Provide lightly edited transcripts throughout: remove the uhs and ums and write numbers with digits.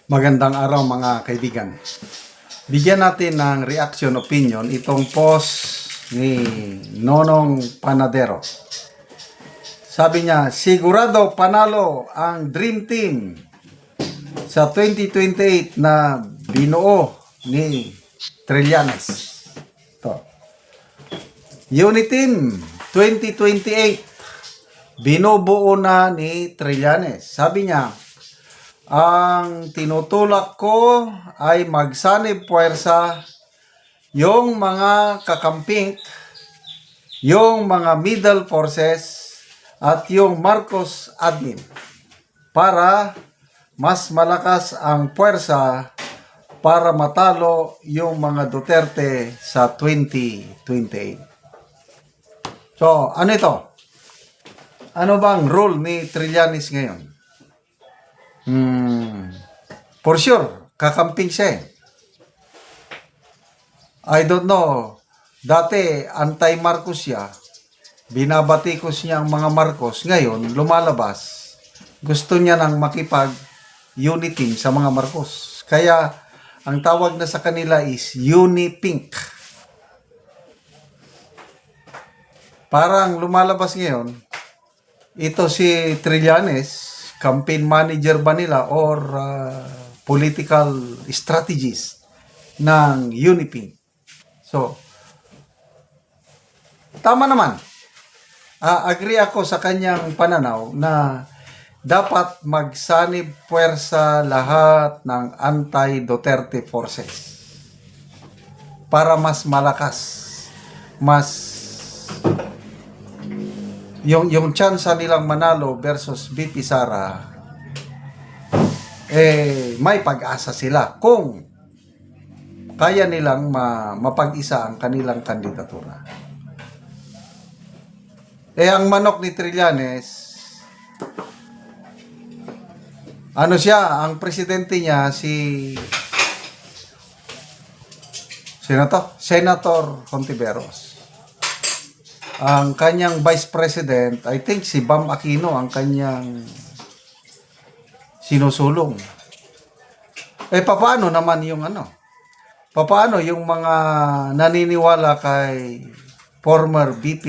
Magandang araw mga kaibigan. Bigyan natin ng reaction opinion itong post ni Nonong Panadero. Sabi niya, sigurado panalo ang Dream Team sa 2028 na binuo ni Trillanes. Ito. Unity Team 2028 binubuo na ni Trillanes. Sabi niya, ang tinutulak ko ay magsanib puwersa yung mga kakamping, yung mga middle forces at yung Marcos admin para mas malakas ang puwersa para matalo yung mga Duterte sa 2028. So, ano ito? Ano bang role ni Trillanes ngayon? For sure, kakamping siya. I don't know. Dati, anti-Marcos siya. Binabatikos niya ang mga Marcos. Ngayon, lumalabas. Gusto niya nang makipag-unity sa mga Marcos. Kaya, ang tawag na sa kanila is Unipink. Parang lumalabas ngayon, ito si Trillanes, campaign manager ba nila or political strategist ng Unipink. So, tama naman. Agree ako sa kanyang pananaw na dapat magsanib puwersa lahat ng anti-Duterte forces para mas malakas, mas yung chance nilang manalo versus BP Sara, may pag-asa sila kung kaya nilang mapag-isa ang kanilang kandidatura. Ang manok ni Trillanes, ano siya, ang presidente niya si Senator Hontiveros. Ang kanyang vice president, I think si Bam Aquino ang kanyang sinusulong. Paano naman yung Paano yung mga naniniwala kay former VP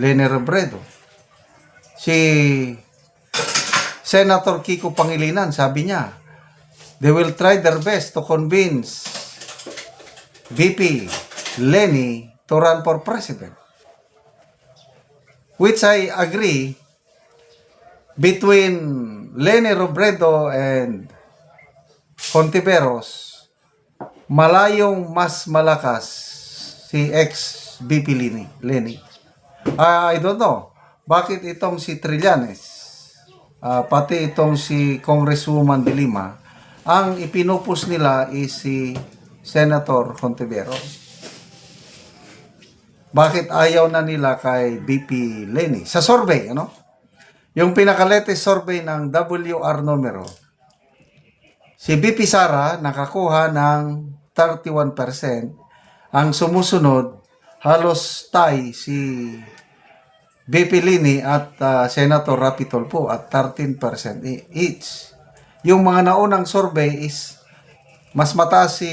Leni Robredo? Si Senator Kiko Pangilinan, sabi niya, they will try their best to convince VP Leni to run for president. Which I agree, between Leni Robredo and Hontiveros, malayong mas malakas si ex-VP Leni. I don't know, bakit itong si Trillanes, pati itong si Congresswoman de Lima, ang ipinupus nila is si Senator Hontiveros. Bakit ayaw na nila kay VP Leni? Sa survey, yung pinaka-latest survey ng WR numero, si VP Sara nakakuha ng 31%. Ang sumusunod, halos tie si VP Leni at Senator Rapi Tulfo at 13% each. Yung mga naunang survey is mas mataas si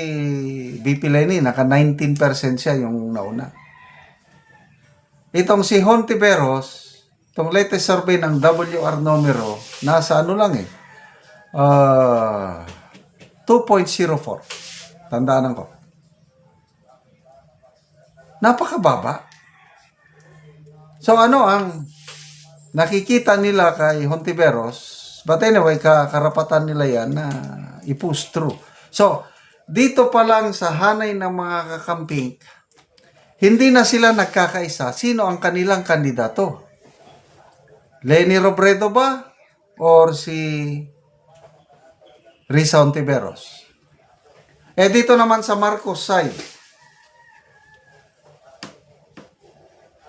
VP Leni, naka 19% siya yung nauna. Itong si Hontiveros, itong latest survey ng WR numero, nasa 2.04. Tandaan ko. Napakababa. So ang nakikita nila kay Hontiveros, but anyway, karapatan nila yan na i-push through. So, dito pa lang sa hanay ng mga kakamping, hindi na sila nagkakaisa. Sino ang kanilang kandidato? Leni Robredo ba? Or si Risa Hontiveros? Dito naman sa Marcos side,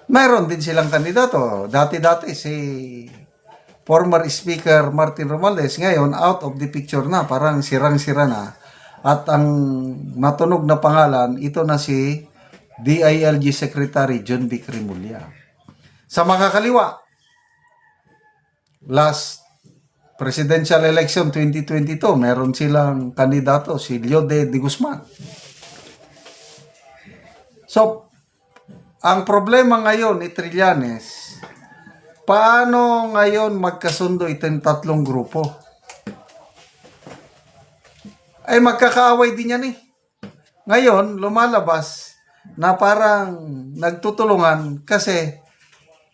mayroon din silang kandidato. Dati-dati si former Speaker Martin Romualdez, ngayon out of the picture na. Parang sirang-sira na. At ang matunog na pangalan, ito na si DILG Secretary John B. Cremulya. Sa makakaliwa, last presidential election 2022, meron silang kandidato, si Leode de Guzman. So, ang problema ngayon ni Trillanes, paano ngayon magkasundo itong tatlong grupo? Ay magkakaaway din yan eh. Ngayon, lumalabas na parang nagtutulungan kasi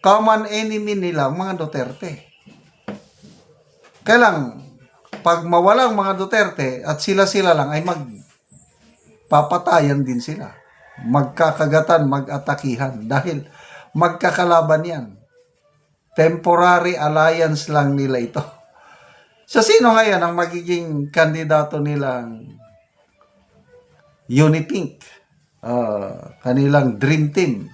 common enemy nila ang mga Duterte. Kailang, pag mawalang mga Duterte at sila-sila lang ay magpapatayan din sila. Magkakagatan, mag-atakihan dahil magkakalaban yan. Temporary alliance lang nila ito. So, sino ngayon ang magiging kandidato nilang Unipink? Kanilang dream team.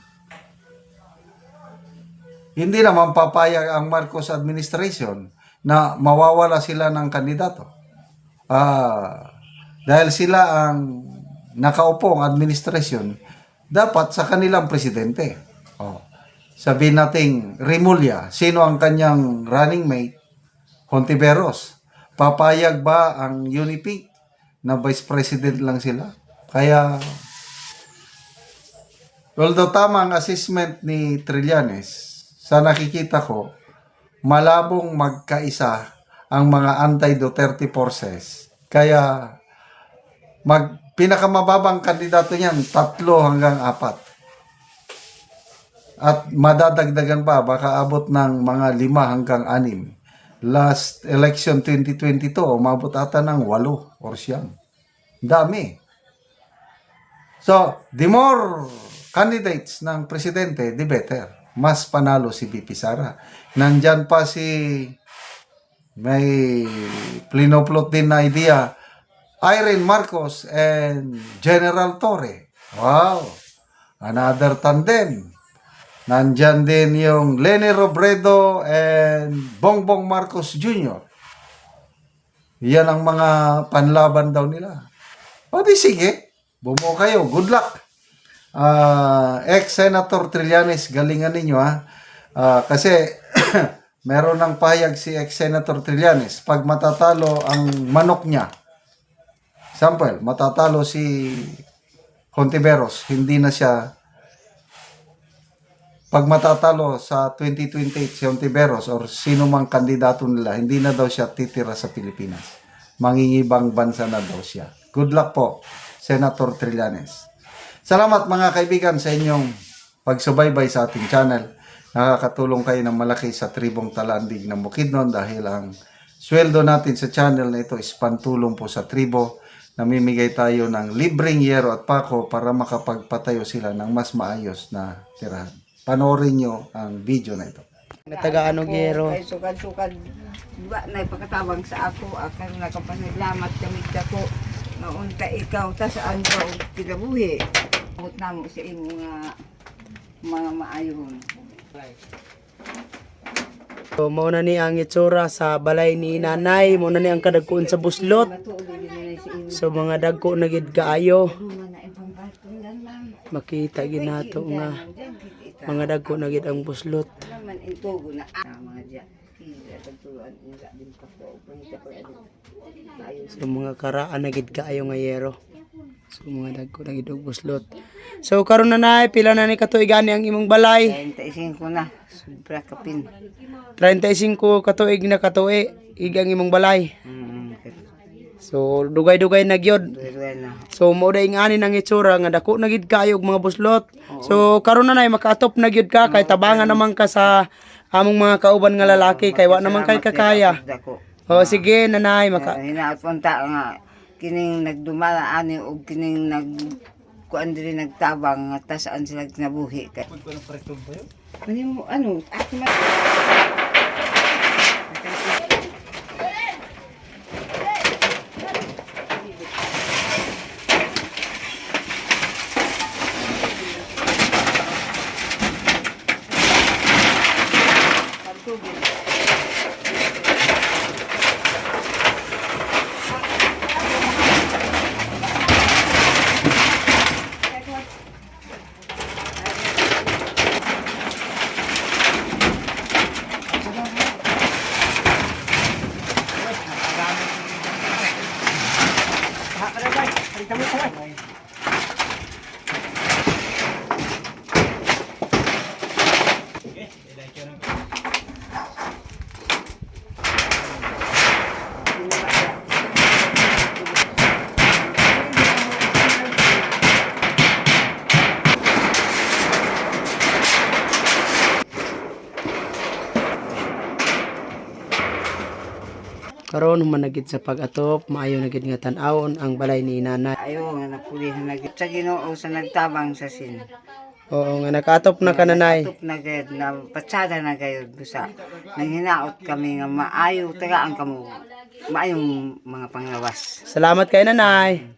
Hindi naman papayag ang Marcos administration na mawawala sila ng kandidato. Dahil sila ang nakaupong administration, dapat sa kanilang presidente. Sabihin nating Remulla, sino ang kanyang running mate? Hontiveros. Papayag ba ang Unipink na vice president lang sila? Kaya, although tama ang assessment ni Trillanes, sa nakikita ko, malabong magkaisa ang mga anti-Duterte forces. Kaya, pinakamababang kandidato niyan, 3 hanggang 4. At madadagdagan pa, baka abot ng mga 5 hanggang 6. Last election 2022, umabot ata ng 8 or 9. Dami. So, the more candidates ng presidente, the better. Mas panalo si BP Sara. Nandyan pa may plinoplot din na idea, Irene Marcos and General Torre. Wow! Another tandem. Nandyan din yung Leni Robredo and Bongbong Marcos Jr. Yan ang mga panlaban daw nila. O di sige, bumuo kayo. Good luck. Ex-Senator Trillanes, galingan ninyo ha. Kasi meron ng pahayag si ex-Senator Trillanes, pag matatalo ang manok niya, sample, matatalo si Hontiveros, hindi na siya, pag matatalo sa 2028 si Hontiveros or sino mang kandidato nila, hindi na daw siya titira sa Pilipinas. Mangingibang bansa na daw siya. Good luck po, Senator Trillanes. Salamat mga kaibigan sa inyong pagsubaybay sa ating channel. Nakakatulong kayo ng malaki sa tribong Talandig ng Bukidnon dahil ang sweldo natin sa channel na ito is pantulong po sa tribo. Namimigay tayo ng libreng yero at pako para makapagpatayo sila ng mas maayos na tirahan. Panoorin nyo ang video na ito. Natagaan og yero. Kay sukad-sukad diba na ipakatabang sa ako akan nakapasalamat kami dako naunta ikaw ta sa andro og kinabuhi. Amot namo sa imong mga maayon. So, mao na ni ang itsura sa balay ni nanay, mao na ni ang kadagkuon sa buslot. So mga dagko na gid kaayo. Makita gid nato nga mga dagko na gid ang buslot. Naman ito na mga diya. So mga karaan na gid kaayo nga yero. So mga dagko na gid og buslot. So karon na nay pila na ni katuig gani ang imong balay? 25 na. Sobra kapin. 35 katuig na katuig igang imong balay. So dugay-dugay na gyud. Na. So mao day nga ani nang itsura nga dako na gid kaayo og mga buslot. So karon na nay makaatop na gyud ka kay tabangan naman ka sa among mga kauban nga lalaki kay wa naman kay kakaya. O sige nanay Hinapunta nga kining nagdumala ani og kining kuan diri nagtabang nga tasaan sila kinabuhi kay. Ano ako Karon human na gid sa pag-atop, maayo na gid nga tan-awon ang balay ni nanay. Ayaw nga napulihan na sa Ginoo sa nagtabang sa sin. Oo nga nakaatop na ka nanay. Tup na gayud na patsada na gayud busa. Nang hinaot kami nga maayo tagaan kamo. Maayong mga panglawas. Salamat kay nanay.